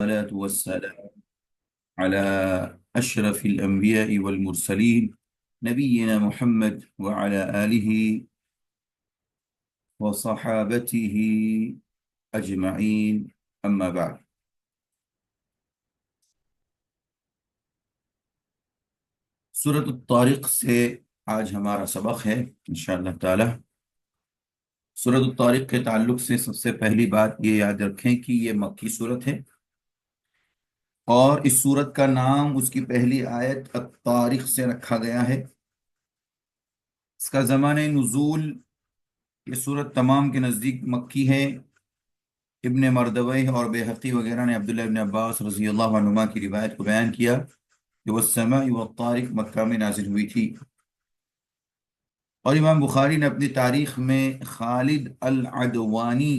والصلاة والسلام على أشرف الأنبياء والمرسلين نبينا محمد وعلى آله وصحابته أجمعين أما بعد. سورة الطارق سے آج ہمارا سبق ہے انشاءاللہ تعالی. سورة الطارق کے تعلق سے سب سے پہلی بات یہ یاد رکھیں کہ یہ مکی سورت ہے اور اس سورت کا نام اس کی پہلی آیت الطارق سے رکھا گیا ہے. اس کا زمانہ نزول یہ سورت تمام کے نزدیک مکی ہے. ابن مردویہ اور بیہقی وغیرہ نے عبداللہ ابن عباس رضی اللہ عنہما کی روایت کو بیان کیا کہ والسماء والطارق مکہ میں نازل ہوئی تھی. اور امام بخاری نے اپنی تاریخ میں خالد العدوانی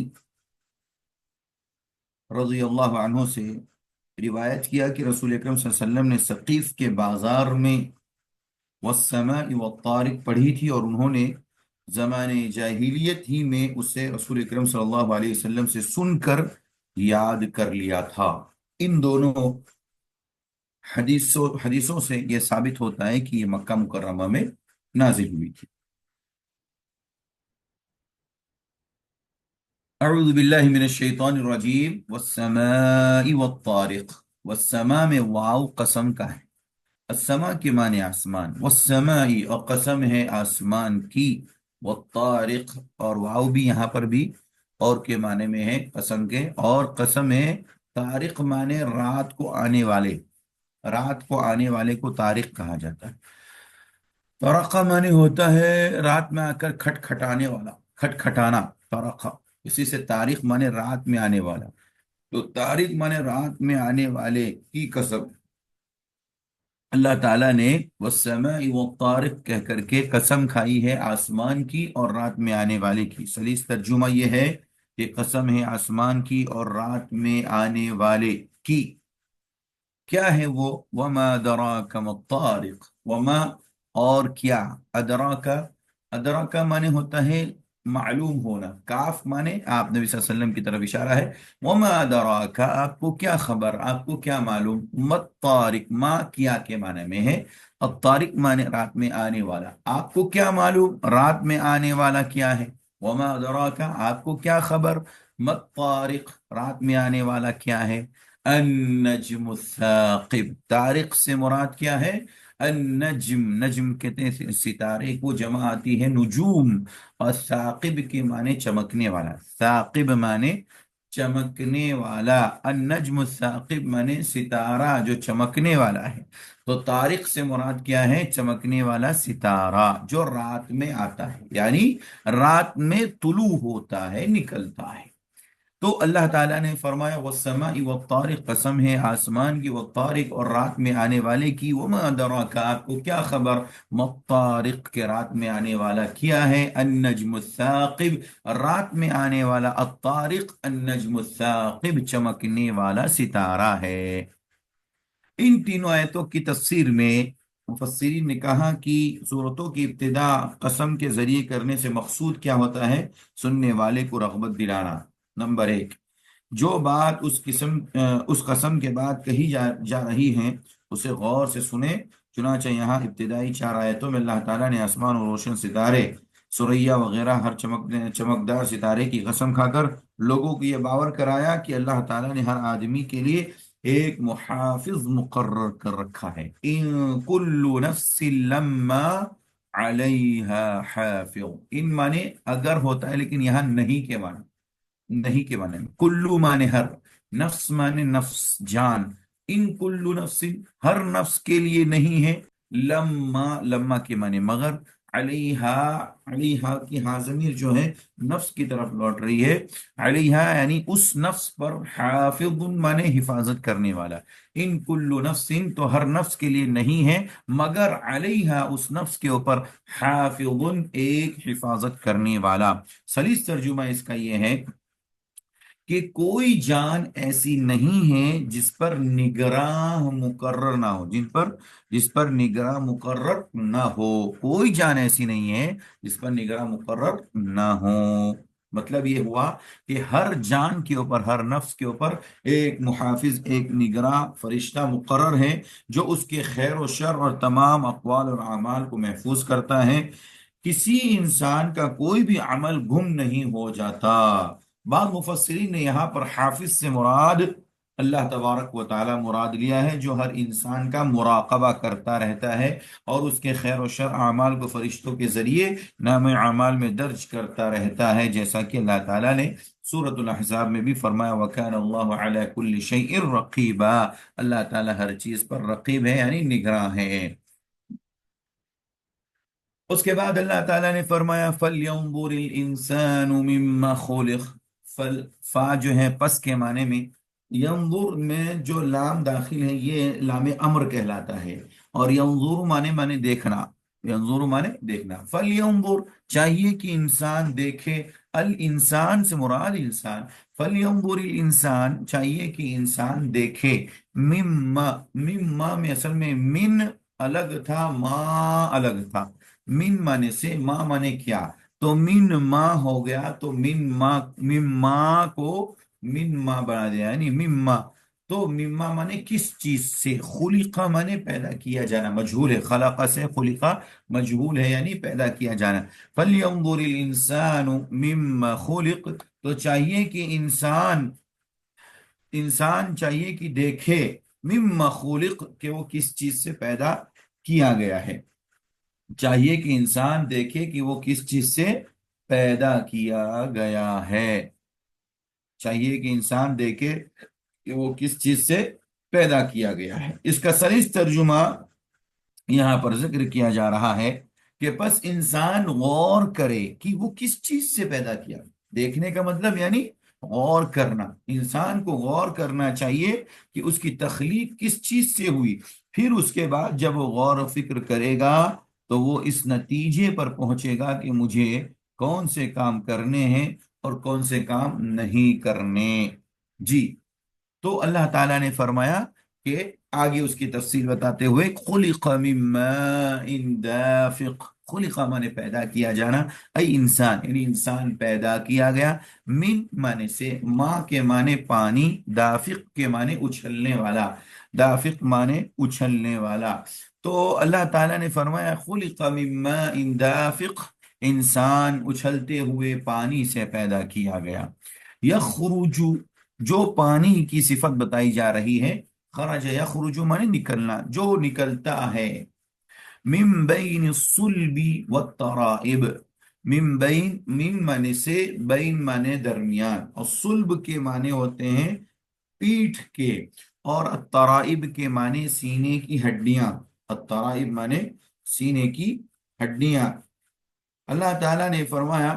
رضی اللہ عنہ سے روایت کیا کہ رسول اکرم صلی اللہ علیہ وسلم نے ثقیف کے بازار میں والسماء والطارق پڑھی تھی اور انہوں نے زمانے جاہلیت ہی میں اسے رسول اکرم صلی اللہ علیہ وسلم سے سن کر یاد کر لیا تھا. ان دونوں حدیثوں سے یہ ثابت ہوتا ہے کہ یہ مکہ مکرمہ میں نازل ہوئی تھی. اعوذ باللہ من الشیطان الرجیم. والسماء والطارق. والسماء میں واو قسم کا ہے. السماء کے معنی آسمان. والسماء اور قسم ہے آسمان کی. والطارق اور واو بھی یہاں پر بھی اور کے معنی میں ہے قسم کے. اور قسم ہے طارق معنی رات کو آنے والے. رات کو آنے والے کو طارق کہا جاتا ہے. طرقہ معنی ہوتا ہے رات میں آ کر کھٹکھٹانے والا. کھٹکھٹانا طرقہ. اسی سے تاریخ مانے رات میں آنے والا. تو تاریخ مانے رات میں آنے والے کی قسم. اللہ تعالیٰ نے والسماء والطارق کہہ کر کے قسم کھائی ہے آسمان کی اور رات میں آنے والے کی. سلیس ترجمہ یہ ہے کہ قسم ہے آسمان کی اور رات میں آنے والے کی. کیا ہے وہ؟ وما دراک ما الطارق. وما اور کیا. ادراک مانے ہوتا ہے معلوم ہونا. کاف مانے آپ نبی صلی اللہ علیہ وسلم کی طرف اشارہ ہے. وما ادراک آپ کو کیا خبر، آپ کو کیا معلوم. مت طارق ما کیا کے معنی میں ہے. الطارق مانے رات میں آنے والا. آپ کو کیا معلوم رات میں آنے والا کیا ہے. وما ادراک آپ کو کیا خبر. مت طارق رات میں آنے والا کیا ہے. النجم الثاقب. طارق سے مراد کیا ہے. النجم. نجم کہتے ہیں ستارے کو، جمع آتی ہے نجوم. اور ثاقب کے معنی چمکنے والا. ثاقب معنی چمکنے والا. النجم الثاقب معنی ستارہ جو چمکنے والا ہے. تو طارق سے مراد کیا ہے. چمکنے والا ستارہ جو رات میں آتا ہے، یعنی رات میں طلوع ہوتا ہے، نکلتا ہے. تو اللہ تعالیٰ نے فرمایا والسماء والطارق قسم ہے آسمان کی، والطارق اور رات میں آنے والے کی. وما ادراک آپ کو کیا خبر. مطارق کے رات میں آنے والا کیا ہے. النجم الثاقب رات میں آنے والا. الطارق النجم الثاقب چمکنے والا ستارہ ہے. ان تینوں آیتوں کی تفسیر میں مفسرین نے کہا کہ سورتوں کی ابتدا قسم کے ذریعے کرنے سے مقصود کیا ہوتا ہے. سننے والے کو رغبت دلانا. نمبر 1، جو بات اس قسم کے بعد کہی جا رہی ہیں اسے غور سے سنیں. چنانچہ یہاں ابتدائی 4 آیتوں میں اللہ تعالیٰ نے آسمان اور روشن ستارے، ثریا وغیرہ ہر چمکدار ستارے کی قسم کھا کر لوگوں کو یہ باور کرایا کہ اللہ تعالیٰ نے ہر آدمی کے لیے ایک محافظ مقرر کر رکھا ہے. ان کل نفس لما علیہا حافظ. ان معنی اگر ہوتا ہے لیکن یہاں نہیں کے معنی. نہیں کے معنی میں کلو معنی ہر، نفس معنی نفس جان. ان کلو نفس ہر نفس کے لیے نہیں ہے. لما کے معنی مگر. علیہا کی ہاں ضمیر جو ہے نفس کی طرف لوٹ رہی ہے. علیہا یعنی اس نفس پر. حافظ معنی حفاظت کرنے والا. ان کلو نفس تو ہر نفس کے لیے نہیں ہے مگر علیہا اس نفس کے اوپر حافظ ایک حفاظت کرنے والا. سلیس ترجمہ اس کا یہ ہے کہ کوئی جان ایسی نہیں ہے جس پر نگراں مقرر نہ ہو. جس پر نگراں مقرر نہ ہو. کوئی جان ایسی نہیں ہے جس پر نگراں مقرر نہ ہو. مطلب یہ ہوا کہ ہر جان کے اوپر، ہر نفس کے اوپر ایک محافظ، ایک نگراں فرشتہ مقرر ہے جو اس کے خیر و شر اور تمام اقوال اور اعمال کو محفوظ کرتا ہے۔ کسی انسان کا کوئی بھی عمل گم نہیں ہو جاتا۔ بعض مفسرین نے یہاں پر حافظ سے مراد اللہ تبارک و تعالی مراد لیا ہے، جو ہر انسان کا مراقبہ کرتا رہتا ہے اور اس کے خیر و شر اعمال کو فرشتوں کے ذریعے نام اعمال میں درج کرتا رہتا ہے، جیسا کہ اللہ تعالیٰ نے سورۃ الاحزاب میں بھی فرمایا وَكَانَ اللَّهُ عَلَى كُلِّ شَيْءٍ رَقِيبًا، اللہ تعالیٰ ہر چیز پر رقیب ہے، یعنی نگراں ہے۔ اس کے بعد اللہ تعالیٰ نے فرمایا فَلْيَنظُرِ الْإِنسَانُ مِمَّا خُلِقَ، فا جو ہے پس کے معنی میں، ینظر میں جو لام داخل ہے یہ لام امر کہلاتا ہے، اور ینظر معنی دیکھنا، ینظر معنی دیکھنا، فَلْيَنظُر چاہیے کہ انسان دیکھے، الانسان سے مراد انسان، فَلْيَنظُرِ الانسان چاہیے کہ انسان دیکھے، مما میں اصل میں من الگ تھا، ما الگ تھا، من مانے سے، ما مانے کیا، تو من ما ہو گیا، تو من ما کو من ما بنا دیا، یعنی مما، تو مما مانے کس چیز سے، خلقہ مانے پیدا کیا جانا، مجہول ہے، خلقہ سے خلقہ مجہول ہے یعنی پیدا کیا جانا، فَلْيَنظُرِ الْإِنسَانُ مِمَّا خُلِقَ تو چاہیے کہ انسان چاہیے کہ دیکھے، مما خلق کہ وہ کس چیز سے پیدا کیا گیا ہے، چاہیے کہ انسان دیکھے کہ وہ کس چیز سے پیدا کیا گیا ہے، چاہیے کہ انسان دیکھے کہ وہ کس چیز سے پیدا کیا گیا ہے۔ اس کا سلیس ترجمہ یہاں پر ذکر کیا جا رہا ہے کہ پس انسان غور کرے کہ وہ کس چیز سے پیدا کیا، دیکھنے کا مطلب یعنی غور کرنا، انسان کو غور کرنا چاہیے کہ اس کی تخلیق کس چیز سے ہوئی، پھر اس کے بعد جب وہ غور و فکر کرے گا تو وہ اس نتیجے پر پہنچے گا کہ مجھے کون سے کام کرنے ہیں اور کون سے کام نہیں کرنے۔ جی، تو اللہ تعالیٰ نے فرمایا کہ آگے اس کی تفصیل بتاتے ہوئے خلق من ماء دافق، خلق مانے پیدا کیا جانا، ای انسان یعنی انسان پیدا کیا گیا، من مانے سے، ماء کے مانے پانی، دافق کے مانے اچھلنے والا، دافق مانے اچھلنے والا، تو اللہ تعالیٰ نے فرمایا خلق من ماء دافق، انسان اچھلتے ہوئے پانی سے پیدا کیا گیا، یخرج جو پانی کی صفت بتائی جا رہی ہے، خرج یخرج مانے نکلنا، جو نکلتا ہے، من بین الصلب والترائب، من بین، من مانے سے، بین مانے درمیان، اور صلب کے معنی ہوتے ہیں پیٹھ کے، اور الترائب کے معنی سینے کی ہڈیاں، الترائب مانے سینے کی ہڈیاں۔ اللہ تعالیٰ نے فرمایا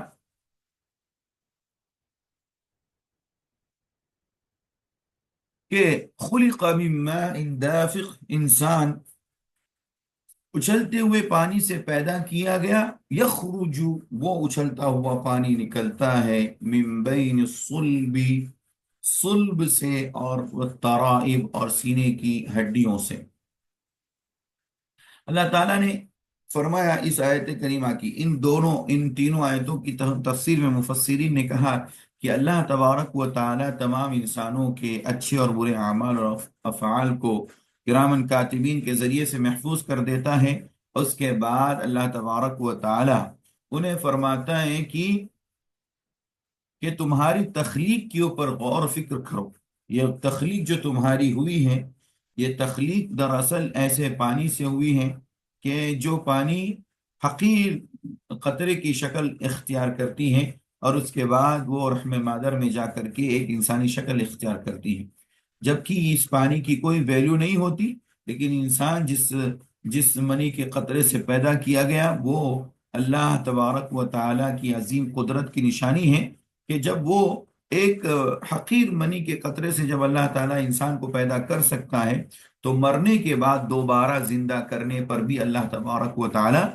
کہ خلق من ماء دافق، انسان اچھلتے ہوئے پانی سے پیدا کیا گیا، یخرج وہ اچھلتا ہوا پانی نکلتا ہے، من بین الصلب، صلب سے، اور والترائب اور سینے کی ہڈیوں سے۔ اللہ تعالیٰ نے فرمایا اس آیت کریمہ کی، ان تینوں آیتوں کی تفسیر میں مفسرین نے کہا کہ اللہ تبارک و تعالی تمام انسانوں کے اچھے اور برے اعمال اور افعال کو کرامن کاتبین کے ذریعے سے محفوظ کر دیتا ہے۔ اس کے بعد اللہ تبارک و تعالی انہیں فرماتا ہے کہ تمہاری تخلیق کے اوپر غور و فکر کرو، یہ تخلیق جو تمہاری ہوئی ہے، یہ تخلیق دراصل ایسے پانی سے ہوئی ہے کہ جو پانی حقیر قطرے کی شکل اختیار کرتی ہے، اور اس کے بعد وہ رحم مادر میں جا کر کے ایک انسانی شکل اختیار کرتی ہے، جبکہ اس پانی کی کوئی ویلیو نہیں ہوتی، لیکن انسان جس منی کے قطرے سے پیدا کیا گیا وہ اللہ تبارک و تعالی کی عظیم قدرت کی نشانی ہے کہ جب وہ ایک حقیر منی کے قطرے سے جب اللہ تعالیٰ انسان کو پیدا کر سکتا ہے تو مرنے کے بعد دوبارہ زندہ کرنے پر بھی اللہ تبارک و تعالیٰ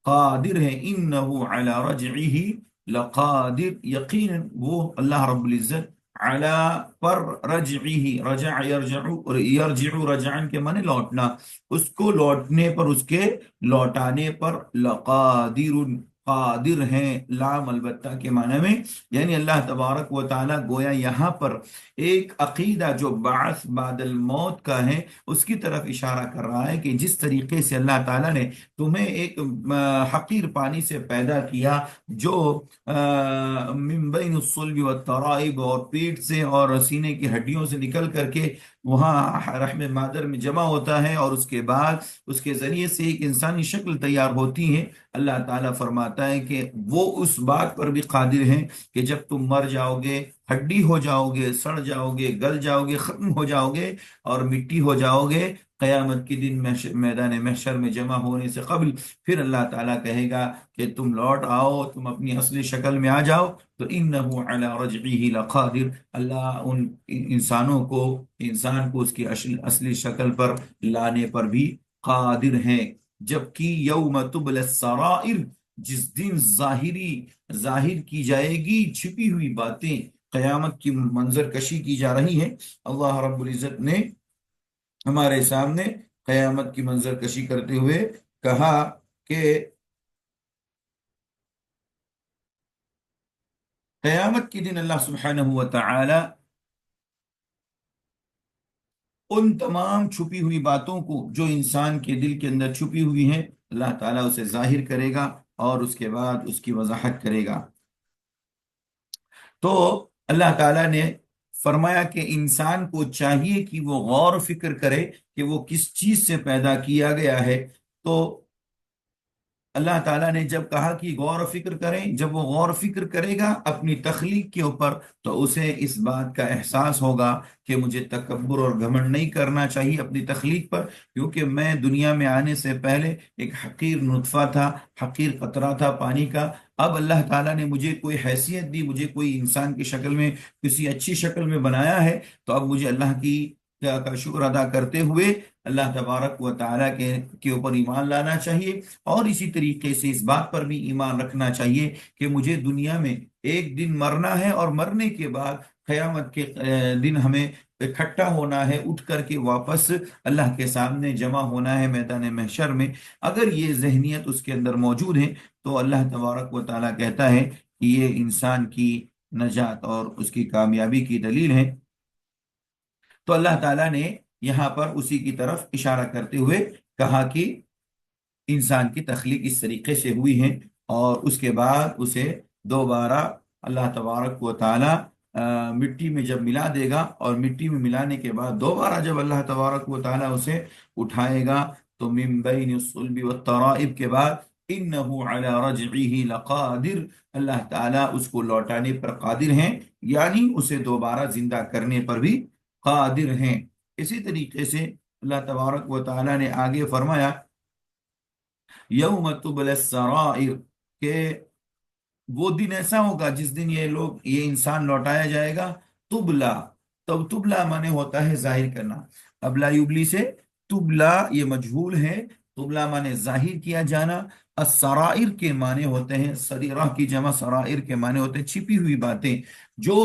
قادر ہے، انہو علی رجعہ لقادر، یقینا وہ اللہ رب العزت علی پر رجعہ، رجع یرجع رجعن کے معنی لوٹنا، اس کو لوٹنے پر، اس کے لوٹانے پر لقادر قادر ہیں لام البتہ کے معنی میں، یعنی اللہ تبارک و تعالی گویا یہاں پر ایک عقیدہ جو بعث بعد الموت کا ہے اس کی طرف اشارہ کر رہا ہے کہ جس طریقے سے اللہ تعالیٰ نے تمہیں ایک حقیر پانی سے پیدا کیا جو من بین الصلب والترائب، اور پیٹ سے اور سینے کی ہڈیوں سے نکل کر کے وہاں رحم مادر میں جمع ہوتا ہے، اور اس کے بعد اس کے ذریعے سے ایک انسانی شکل تیار ہوتی ہے، اللہ تعالیٰ فرماتا ہے کہ وہ اس بات پر بھی قادر ہیں کہ جب تم مر جاؤ گے، ہڈی ہو جاؤ گے، سڑ جاؤ گے، گل جاؤ گے، ختم ہو جاؤ گے اور مٹی ہو جاؤ گے، قیامت کے دن میدان محشر میں جمع ہونے سے قبل پھر اللہ تعالیٰ کہے گا کہ تم لوٹ آؤ، تم اپنی اصلی شکل میں آ جاؤ، تو انہ علی رجعہ لقادر، اللہ ان انسان کو اس کی اصلی شکل پر لانے پر بھی قادر ہیں۔ جبکہ یوم تبل السرائر، جس دن ظاہر کی جائے گی چھپی ہوئی باتیں، قیامت کی منظر کشی کی جا رہی ہے۔ اللہ رب العزت نے ہمارے سامنے قیامت کی منظر کشی کرتے ہوئے کہا کہ قیامت کے دن اللہ سبحانہ و تعالی ان تمام چھپی ہوئی باتوں کو جو انسان کے دل کے اندر چھپی ہوئی ہیں، اللہ تعالیٰ اسے ظاہر کرے گا اور اس کے بعد اس کی وضاحت کرے گا۔ تو اللہ تعالیٰ نے فرمایا کہ انسان کو چاہیے کہ وہ غور و فکر کرے کہ وہ کس چیز سے پیدا کیا گیا ہے۔ تو اللہ تعالیٰ نے جب کہا کہ غور و فکر کریں، جب وہ غور و فکر کرے گا اپنی تخلیق کے اوپر تو اسے اس بات کا احساس ہوگا کہ مجھے تکبر اور گھمنڈ نہیں کرنا چاہیے اپنی تخلیق پر، کیونکہ میں دنیا میں آنے سے پہلے ایک حقیر نطفہ تھا، حقیر قطرہ تھا پانی کا۔ اب اللہ تعالیٰ نے مجھے کوئی حیثیت دی، مجھے کوئی انسان کی شکل میں، کسی اچھی شکل میں بنایا ہے، تو اب مجھے اللہ کی کا شکر ادا کرتے ہوئے اللہ تبارک و تعالیٰ کے اوپر ایمان لانا چاہیے، اور اسی طریقے سے اس بات پر بھی ایمان رکھنا چاہیے کہ مجھے دنیا میں ایک دن مرنا ہے، اور مرنے کے بعد قیامت کے دن ہمیں اکٹھا ہونا ہے، اٹھ کر کے واپس اللہ کے سامنے جمع ہونا ہے میدان محشر میں۔ اگر یہ ذہنیت اس کے اندر موجود ہے تو اللہ تبارک و تعالیٰ کہتا ہے کہ یہ انسان کی نجات اور اس کی کامیابی کی دلیل ہے۔ تو اللہ تعالیٰ نے یہاں پر اسی کی طرف اشارہ کرتے ہوئے کہا کہ انسان کی تخلیق اس طریقے سے ہوئی ہے، اور اس کے بعد اسے دوبارہ اللہ تبارک و تعالی مٹی میں جب ملا دے گا، اور مٹی میں ملانے کے بعد دوبارہ جب اللہ تبارک و تعالی اسے اٹھائے گا تو من بین الصلب والترائب کے بعد انہ علی رجعہ لقادر، اللہ تعالیٰ اس کو لوٹانے پر قادر ہیں، یعنی اسے دوبارہ زندہ کرنے پر بھی قادر ہیں۔ اسی طریقے سے اللہ تبارک و تعالی نے آگے فرمایا یوم تبل السرائر، کہ وہ دن ایسا ہوگا جس دن یہ انسان لوٹایا جائے گا۔ تبلا، تب تبلا مانے ہوتا ہے ظاہر کرنا، ابلا یبلی سے تبلا یہ مجہول ہے، تبلا مانے ظاہر کیا جانا، السرائر کے معنی ہوتے ہیں، سریرہ کی جمع سرائر کے معنی ہوتے ہیں چھپی ہوئی باتیں، جو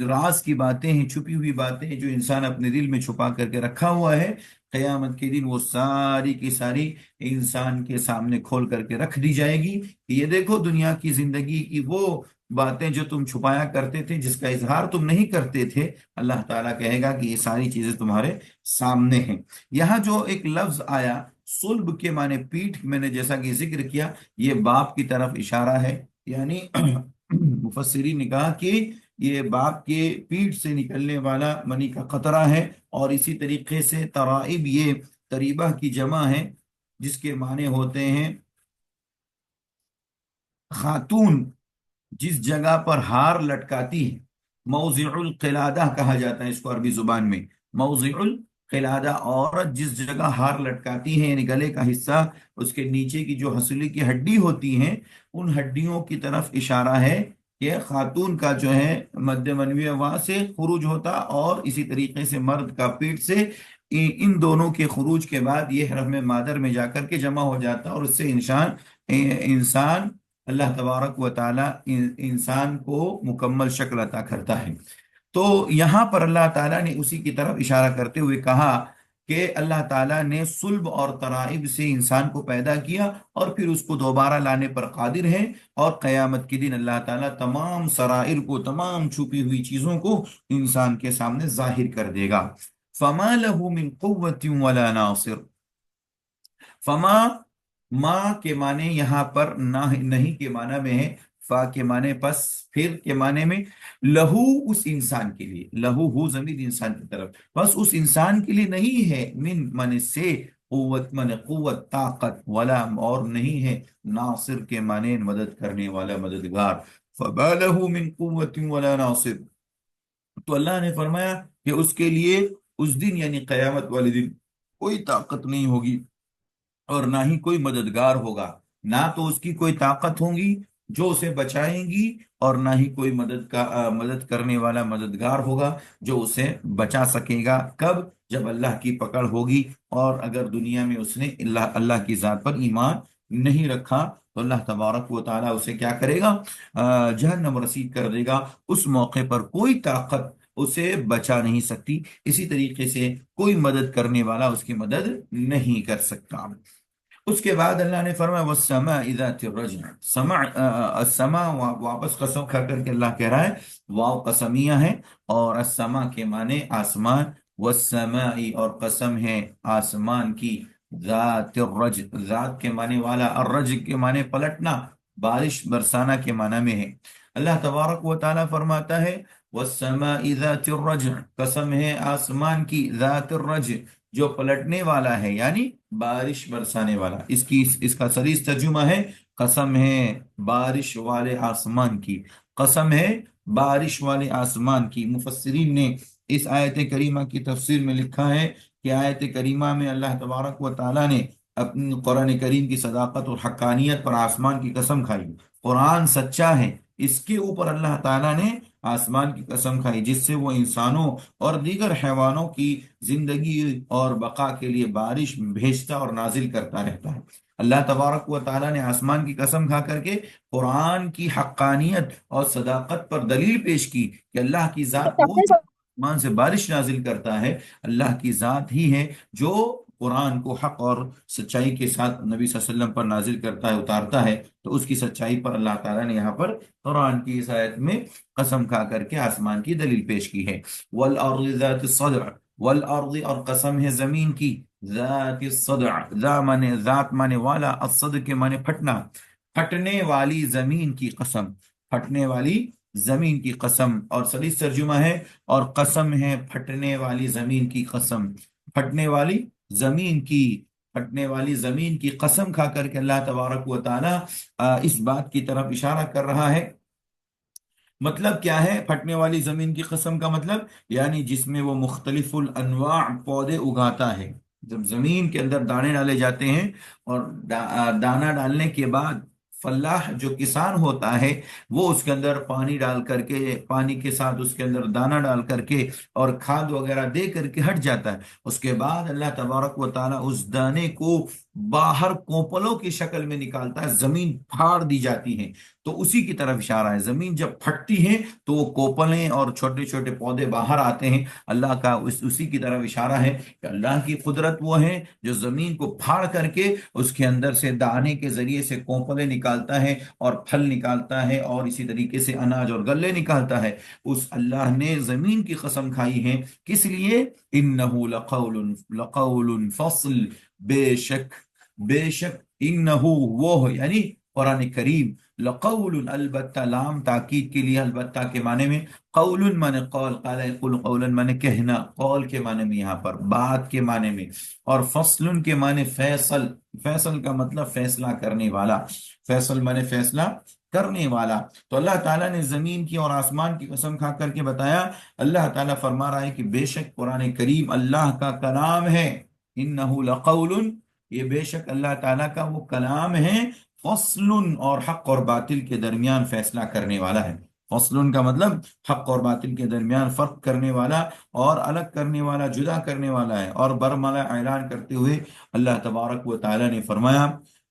راز کی باتیں ہیں، چھپی ہوئی باتیں جو انسان اپنے دل میں چھپا کر کے رکھا ہوا ہے، قیامت کے دن وہ ساری کی ساری انسان کے سامنے کھول کر کے رکھ دی جائے گی کہ یہ دیکھو دنیا کی زندگی کی وہ باتیں جو تم چھپایا کرتے تھے، جس کا اظہار تم نہیں کرتے تھے، اللہ تعالیٰ کہے گا کہ یہ ساری چیزیں تمہارے سامنے ہیں۔ یہاں جو ایک لفظ آیا صلب کے معنی پیٹھ، میں نے جیسا کہ ذکر کیا یہ باپ کی طرف اشارہ ہے، یعنی مفسرین نے کہا کہ یہ باپ کے پیٹھ سے نکلنے والا منی کا قطرہ ہے، اور اسی طریقے سے ترائب یہ تریبہ کی جمع ہے جس کے معنی ہوتے ہیں خاتون جس جگہ پر ہار لٹکاتی ہے، موضع القلادہ کہا جاتا ہے اس کو عربی زبان میں، موضع القلادہ، عورت جس جگہ ہار لٹکاتی ہے، یعنی گلے کا حصہ، اس کے نیچے کی جو ہسلی کی ہڈی ہوتی ہیں ان ہڈیوں کی طرف اشارہ ہے کہ خاتون کا جو ہے مد منوی وہاں سے خروج ہوتا، اور اسی طریقے سے مرد کا پیٹ سے، ان دونوں کے خروج کے بعد یہ رحم مادر میں جا کر کے جمع ہو جاتا، اور اس سے انسان اللہ تبارک و تعالی انسان کو مکمل شکل عطا کرتا ہے۔ تو یہاں پر اللہ تعالیٰ نے اسی کی طرف اشارہ کرتے ہوئے کہا کہ اللہ تعالیٰ نے صلب اور ترائب سے انسان کو پیدا کیا اور پھر اس کو دوبارہ لانے پر قادر ہے، اور قیامت کے دن اللہ تعالیٰ تمام سرائر کو، تمام چھپی ہوئی چیزوں کو انسان کے سامنے ظاہر کر دے گا۔ فما له من قوت ولا ناصر۔ فما، ما کے معنی یہاں پر نہ نہیں کے معنی میں ہے، فا کے معنی پس، پھر کے معنی میں، لہو اس انسان کے لیے، لہو ہو ضمیر انسان کی طرف، بس اس انسان کے لیے نہیں ہے، من من سے، قوت من قوت طاقت، ولا اور نہیں ہے، ناصر کے معنی مدد کرنے والا، مددگار۔ فما له من قوت ولا ناصر، تو اللہ نے فرمایا کہ اس کے لیے اس دن یعنی قیامت والے دن کوئی طاقت نہیں ہوگی اور نہ ہی کوئی مددگار ہوگا، نہ تو اس کی کوئی طاقت ہوگی جو اسے بچائیں گی، اور نہ ہی کوئی مدد کرنے والا، مددگار ہوگا جو اسے بچا سکے گا۔ کب؟ جب اللہ کی پکڑ ہوگی، اور اگر دنیا میں اس نے اللہ کی ذات پر ایمان نہیں رکھا تو اللہ تبارک و تعالیٰ اسے کیا کرے گا؟ جہنم رسید کر دے گا۔ اس موقع پر کوئی طاقت اسے بچا نہیں سکتی، اسی طریقے سے کوئی مدد کرنے والا اس کی مدد نہیں کر سکتا۔ اس کے بعد اللہ نے فرمایا وَالسَّمَاءِ ذَاتِ الرَّجْعِ، السماء واپس قسم کھا کر کے اللہ کہہ رہا ہے، واو قسمیہ ہے، اور السماء کے معنی آسمان، والسماء اور قسم ہے آسمان کی، ذات الرج، ذات کے معنی والا، الرج کے معنی پلٹنا، بارش برسانا کے معنی میں ہے۔ اللہ تبارک و تعالیٰ فرماتا ہے وَالسَّمَاءِ ذَاتِ الرَّجْعِ، قسم ہے آسمان کی، ذات الرج جو پلٹنے والا ہے، یعنی بارش برسانے والا۔ اس کا سریح ترجمہ ہے قسم ہے بارش والے آسمان کی، قسم ہے بارش والے آسمان کی۔ مفسرین نے اس آیت کریمہ کی تفسیر میں لکھا ہے کہ آیت کریمہ میں اللہ تبارک و تعالیٰ نے اپنی قرآن کریم کی صداقت اور حقانیت پر آسمان کی قسم کھائی۔ قرآن سچا ہے، اس کے اوپر اللہ تعالیٰ نے آسمان کی قسم کھائی، جس سے وہ انسانوں اور دیگر حیوانوں کی زندگی اور بقا کے لیے بارش بھیجتا اور نازل کرتا رہتا ہے۔ اللہ تبارک و تعالیٰ نے آسمان کی قسم کھا کر کے قرآن کی حقانیت اور صداقت پر دلیل پیش کی کہ اللہ کی ذات وہ آسمان سے بارش نازل کرتا ہے، اللہ کی ذات ہی ہے جو قرآن کو حق اور سچائی کے ساتھ نبی صلی اللہ علیہ وسلم پر نازل کرتا ہے، اتارتا ہے۔ تو اس کی سچائی پر اللہ تعالیٰ نے یہاں پر قرآن کی اس آیت میں قسم کھا کر کے آسمان کی دلیل پیش کی ہے۔ وَالْأَرْضِ ذَاتِ الصَّدْعِ، والارض اور قسم ہے زمین کی، ذات الصدع، ذات مانے والا، الصدع کے مانے پھٹنا، پھٹنے والی زمین کی قسم، پھٹنے والی زمین کی قسم، اور صحیح ترجمہ ہے اور قسم ہے پھٹنے والی زمین کی قسم، پھٹنے والی زمین کی، پھٹنے والی زمین کی قسم کھا کر کے اللہ تبارک و تعالی اس بات کی طرف اشارہ کر رہا ہے۔ مطلب کیا ہے پھٹنے والی زمین کی قسم کا مطلب؟ یعنی جس میں وہ مختلف الانواع پودے اگاتا ہے۔ جب زمین کے اندر دانے ڈالے جاتے ہیں، اور دانہ ڈالنے کے بعد فلاح جو کسان ہوتا ہے وہ اس کے اندر پانی ڈال کر کے، پانی کے ساتھ اس کے اندر دانہ ڈال کر کے اور کھاد وغیرہ دے کر کے ہٹ جاتا ہے، اس کے بعد اللہ تبارک و تعالیٰ اس دانے کو باہر کوپلوں کی شکل میں نکالتا ہے، زمین پھاڑ دی جاتی ہے۔ تو اسی کی طرف اشارہ ہے، زمین جب پھٹتی ہے تو وہ کوپلیں اور چھوٹے چھوٹے پودے باہر آتے ہیں۔ اللہ کا اسی کی طرف اشارہ ہے کہ اللہ کی قدرت وہ ہے جو زمین کو پھاڑ کر کے اس کے اندر سے دانے کے ذریعے سے کوپلیں نکالتا ہے اور پھل نکالتا ہے، اور اسی طریقے سے اناج اور گلے نکالتا ہے۔ اس اللہ نے زمین کی قسم کھائی ہے، کس لیے؟ انہو لقول فصل، بے شک، بے شک، انہو وہ یعنی قرآن کریم، لقول البتہ، لام تاکید کے لیے، البتہ کے معنی میں، قول معنی قول، قال یقول قولا معنی کہنا، قول کے معنی میں یہاں پر بات کے معنی میں، اور فصل کے معنی فیصل، فیصل کا مطلب فیصلہ کرنے والا، فیصل معنی فیصلہ کرنے والا۔ تو اللہ تعالیٰ نے زمین کی اور آسمان کی قسم کھا کر کے بتایا، اللہ تعالیٰ فرما رہا ہے کہ بے شک قرآن کریم اللہ کا کلام ہے، انہو لقول، یہ بے شک اللہ تعالیٰ کا وہ کلام ہے، فصل اور حق اور باطل کے درمیان فیصلہ کرنے والا ہے۔ فصل کا مطلب حق اور باطل کے درمیان فرق کرنے والا اور الگ کرنے والا، جدا کرنے والا ہے۔ اور برملا اعلان کرتے ہوئے اللہ تبارک و تعالی نے فرمایا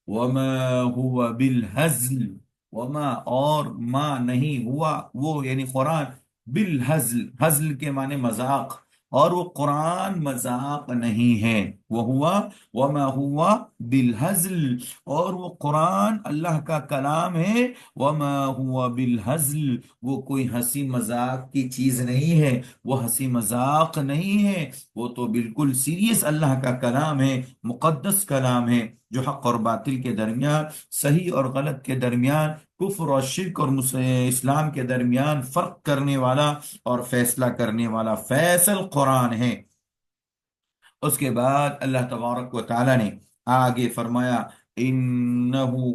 وما هو بالهزل، وما اور ما نہیں ہوا وہ یعنی قرآن، بالهزل، ہزل کے معنی مذاق، اور وہ قرآن مذاق نہیں ہے، وہ ہوا وما ہوا بالہزل، اور وہ قرآن اللہ کا کلام ہے، وما ہوا بالہزل، وہ کوئی ہنسی مذاق کی چیز نہیں ہے، وہ ہنسی مذاق نہیں ہے، وہ تو بالکل سیریس اللہ کا کلام ہے، مقدس کلام ہے، جو حق اور باطل کے درمیان، صحیح اور غلط کے درمیان، کفر اور شرک اور اسلام کے درمیان فرق کرنے والا اور فیصلہ کرنے والا فیصل قرآن ہے۔ اس کے بعد اللہ تبارک و تعالی نے آگے فرمایا، انہو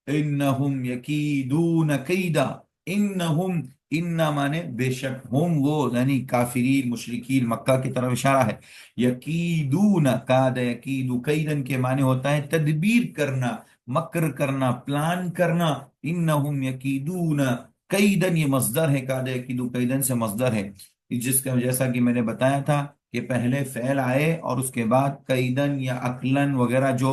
انہم یکیدون کیدا، انہم، ان مانے بے شک، ہم وہ یعنی کافرین مشرکین مکہ کی طرف اشارہ ہے، یکیدون، کاد یکیدو کیدن کے معنی ہوتا ہے تدبیر کرنا، مکر کرنا، پلان کرنا، انہم یکیدون کیدن، یہ مصدر ہے، کاد یکیدو کیدن سے مصدر ہے، جس کا جیسا کہ میں نے بتایا تھا کہ پہلے فعل آئے اور اس کے بعد کیدن یا عقلن وغیرہ جو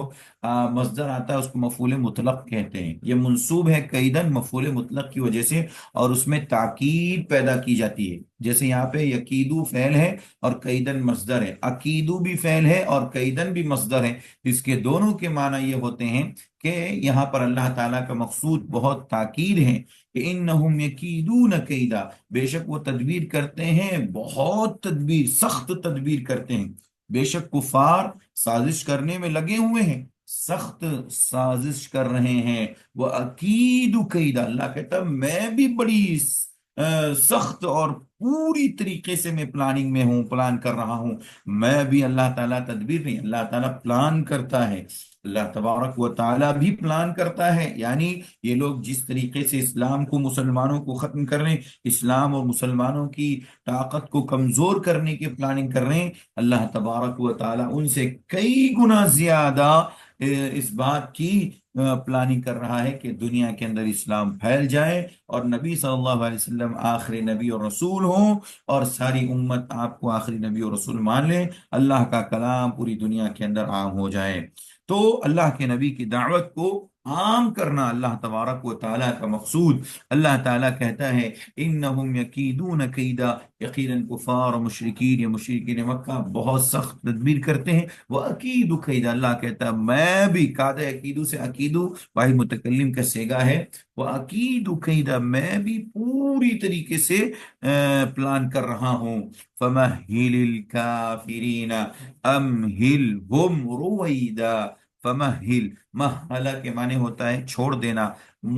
مصدر آتا ہے اس کو مفعول مطلق کہتے ہیں، یہ منصوب ہے کیدن مفعول مطلق کی وجہ سے، اور اس میں تاکید پیدا کی جاتی ہے، جیسے یہاں پہ یکیدو فعل ہے اور کیدن مصدر ہے، عقیدو بھی فعل ہے اور کیدن بھی مصدر ہے، اس کے دونوں کے معنی یہ ہوتے ہیں کہ یہاں پر اللہ تعالیٰ کا مقصود بہت تاکید ہے کہ انہم یکیدون کیدا، بے شک وہ تدبیر کرتے ہیں، بہت تدبیر، سخت تدبیر کرتے ہیں، بے شک کفار سازش کرنے میں لگے ہوئے ہیں، سخت سازش کر رہے ہیں، وہ عقید قیدا، اللہ کہتا ہے میں بھی بڑی سخت اور پوری طریقے سے میں پلاننگ میں ہوں، پلان کر رہا ہوں، میں بھی، اللہ تعالیٰ تدبیر نہیں، اللہ تعالیٰ پلان کرتا ہے، اللہ تبارک و تعالیٰ بھی پلان کرتا ہے، یعنی یہ لوگ جس طریقے سے اسلام کو، مسلمانوں کو ختم کر رہے ہیں، اسلام اور مسلمانوں کی طاقت کو کمزور کرنے کی پلاننگ کر رہے ہیں، اللہ تبارک و تعالیٰ ان سے کئی گنا زیادہ اس بات کی پلاننگ کر رہا ہے کہ دنیا کے اندر اسلام پھیل جائے اور نبی صلی اللہ علیہ وسلم آخری نبی اور رسول ہوں، اور ساری امت آپ کو آخری نبی اور رسول مان لے، اللہ کا کلام پوری دنیا کے اندر عام ہو جائے۔ تو اللہ کے نبی کی دعوت کو عام کرنا اللہ تبارک و تعالیٰ کا مقصود۔ اللہ تعالیٰ کہتا ہے انہم یکیدون کیدا، یقیناً کفار و مشرکین یا مشرکین مکہ بہت سخت تدبیر کرتے ہیں، وہ عقید قیدا، اللہ کہتا ہے میں بھی، کاد عقیدو سے عقیدو واحد متکلم کا صیغہ ہے، وہ عقید قیدا، میں بھی پوری طریقے سے پلان کر رہا ہوں، فمہل الکافرین امہلہم رویدا، فمہل، مہلہ کے معنی ہوتا ہے چھوڑ دینا،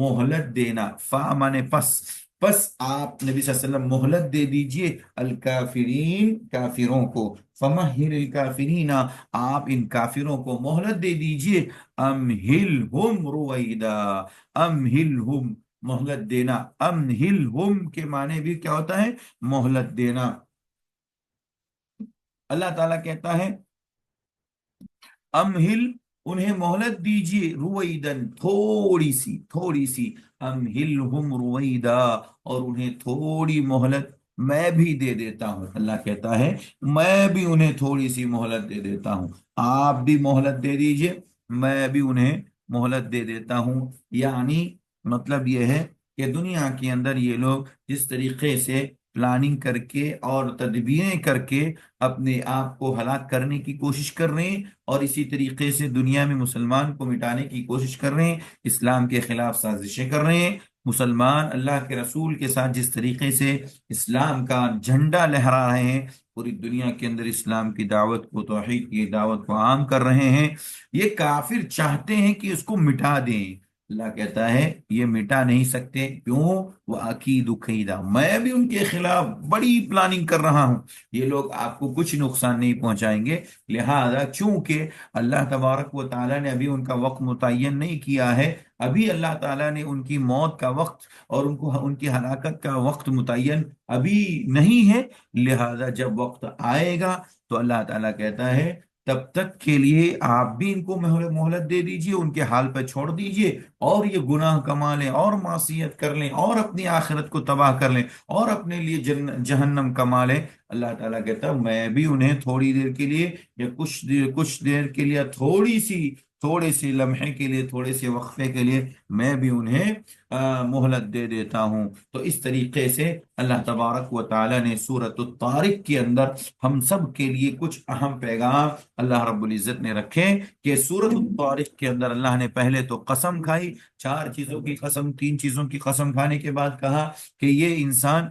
مہلت دینا، فا معنی پس، پس آپ نبی صلی اللہ علیہ وسلم مہلت دے دیجئے الکافرین، کافروں کو، فمہل الکافرین، آپ ان کافروں کو مہلت دے دیجئے، امہلہم رویدا، امہلہم مہلت دینا، امہلہم کے معنی بھی کیا ہوتا ہے؟ مہلت دینا۔ اللہ تعالیٰ کہتا ہے امہل، انہیں مہلت دیجیے، رویدن، تھوڑی سی، تھوڑی سی، امہلہم رویدا، اور انہیں تھوڑی مہلت میں بھی دے دیتا ہوں، اللہ کہتا ہے میں بھی انہیں تھوڑی سی مہلت دے دیتا ہوں، آپ بھی مہلت دے دیجئے، میں بھی انہیں مہلت دے دیتا ہوں، یعنی مطلب یہ ہے کہ دنیا کے اندر یہ لوگ جس طریقے سے پلاننگ کر کے اور تدبیریں کر کے اپنے آپ کو ہلاک کرنے کی کوشش کر رہے ہیں، اور اسی طریقے سے دنیا میں مسلمان کو مٹانے کی کوشش کر رہے ہیں، اسلام کے خلاف سازشیں کر رہے ہیں، مسلمان اللہ کے رسول کے ساتھ جس طریقے سے اسلام کا جھنڈا لہرا رہے ہیں، پوری دنیا کے اندر اسلام کی دعوت کو، توحید کی دعوت کو عام کر رہے ہیں، یہ کافر چاہتے ہیں کہ اس کو مٹا دیں، اللہ کہتا ہے یہ مٹا نہیں سکتے، کیوں؟ وہ عقید قیدا، میں بھی ان کے خلاف بڑی پلاننگ کر رہا ہوں، یہ لوگ آپ کو کچھ نقصان نہیں پہنچائیں گے، لہذا چونکہ اللہ تبارک و تعالیٰ نے ابھی ان کا وقت متعین نہیں کیا ہے، ابھی اللہ تعالیٰ نے ان کی موت کا وقت اور ان کو ان کی ہلاکت کا وقت متعین ابھی نہیں ہے، لہذا جب وقت آئے گا تو اللہ تعالیٰ کہتا ہے تب تک کے لیے آپ بھی ان کو مہلت دے دیجئے، ان کے حال پہ چھوڑ دیجئے، اور یہ گناہ کما لیں اور معصیت کر لیں اور اپنی آخرت کو تباہ کر لیں اور اپنے لیے جہنم کما لیں، اللہ تعالیٰ کہتا ہے میں بھی انہیں تھوڑی دیر کے لیے یا کچھ دیر کے لیے، تھوڑے سے لمحے کے لیے، تھوڑے سے وقفے کے لیے میں بھی انہیں مہلت دے دیتا ہوں۔ تو اس طریقے سے اللہ تبارک و تعالی نے سورۃ الطارق کے اندر ہم سب کے لیے کچھ اہم پیغام اللہ رب العزت نے رکھے، کہ سورۃ الطارق کے اندر اللہ نے پہلے تو قسم کھائی، چار چیزوں کی قسم، تین چیزوں کی قسم کھانے کے بعد کہا کہ یہ انسان،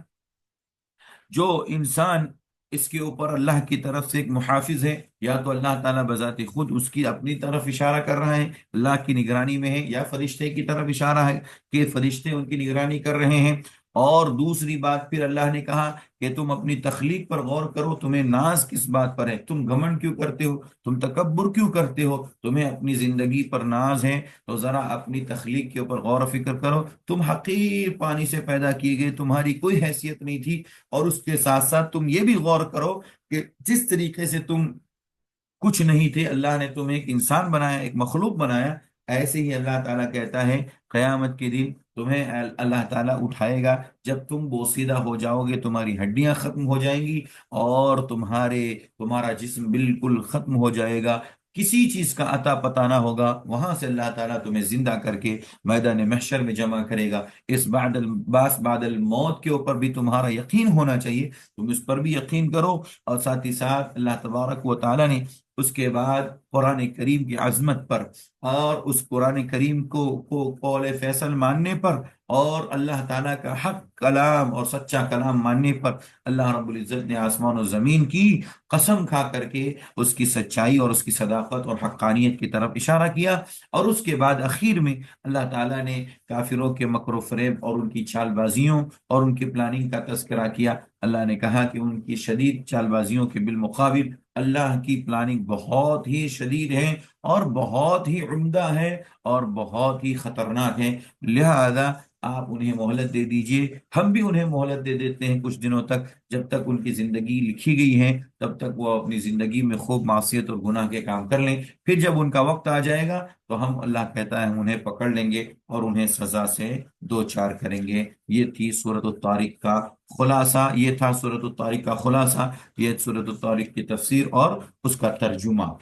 جو انسان اس کے اوپر اللہ کی طرف سے ایک محافظ ہے، یا تو اللہ تعالیٰ بذات خود اس کی اپنی طرف اشارہ کر رہا ہے، اللہ کی نگرانی میں ہے، یا فرشتے کی طرف اشارہ ہے کہ فرشتے ان کی نگرانی کر رہے ہیں۔ اور دوسری بات پھر اللہ نے کہا کہ تم اپنی تخلیق پر غور کرو، تمہیں ناز کس بات پر ہے، تم گھمنڈ کیوں کرتے ہو، تم تکبر کیوں کرتے ہو، تمہیں اپنی زندگی پر ناز ہے، تو ذرا اپنی تخلیق کے اوپر غور و فکر کرو، تم حقیر پانی سے پیدا کیے گئے، تمہاری کوئی حیثیت نہیں تھی۔ اور اس کے ساتھ ساتھ تم یہ بھی غور کرو کہ جس طریقے سے تم کچھ نہیں تھے، اللہ نے تمہیں ایک انسان بنایا، ایک مخلوق بنایا، ایسے ہی اللہ تعالیٰ کہتا ہے قیامت کے دن تمہیں اللہ تعالیٰ اٹھائے گا، جب تم بوسیدہ ہو جاؤ گے، تمہاری ہڈیاں ختم ہو جائیں گی، اور تمہارا جسم بالکل ختم ہو جائے گا، کسی چیز کا عطا پتہ نہ ہوگا، وہاں سے اللہ تعالیٰ تمہیں زندہ کر کے میدان محشر میں جمع کرے گا۔ اس باس بعد الموت کے اوپر بھی تمہارا یقین ہونا چاہیے، تم اس پر بھی یقین کرو۔ اور ساتھ ہی ساتھ اللہ تبارک و تعالیٰ نے اس کے بعد قرآن کریم کی عظمت پر، اور اس قرآن کریم کو قول فیصل ماننے پر، اور اللہ تعالیٰ کا حق کلام اور سچا کلام ماننے پر، اللہ رب العزت نے آسمان و زمین کی قسم کھا کر کے اس کی سچائی اور اس کی صداقت اور حقانیت کی طرف اشارہ کیا۔ اور اس کے بعد اخیر میں اللہ تعالیٰ نے کافروں کے مکر و فریب اور ان کی چال بازیوں اور ان کی پلاننگ کا تذکرہ کیا۔ اللہ نے کہا کہ ان کی شدید چال بازیوں کے بالمقابل اللہ کی پلاننگ بہت ہی شدید ہے، اور بہت ہی عمدہ ہے، اور بہت ہی خطرناک ہے، لہذا آپ انہیں مہلت دے دیجئے۔ ہم بھی انہیں مہلت دے دیتے ہیں کچھ دنوں تک، جب تک ان کی زندگی لکھی گئی ہے تب تک وہ اپنی زندگی میں خوب معصیت اور گناہ کے کام کر لیں، پھر جب ان کا وقت آ جائے گا تو ہم، اللہ کہتا ہے، ہم انہیں پکڑ لیں گے اور انہیں سزا سے دو چار کریں گے۔ یہ تھی سورۃ الطارق کا خلاصہ، یہ تھا سورۃ الطارق کا خلاصہ، یہ سورۃ الطارق کی تفسیر اور اس کا ترجمہ۔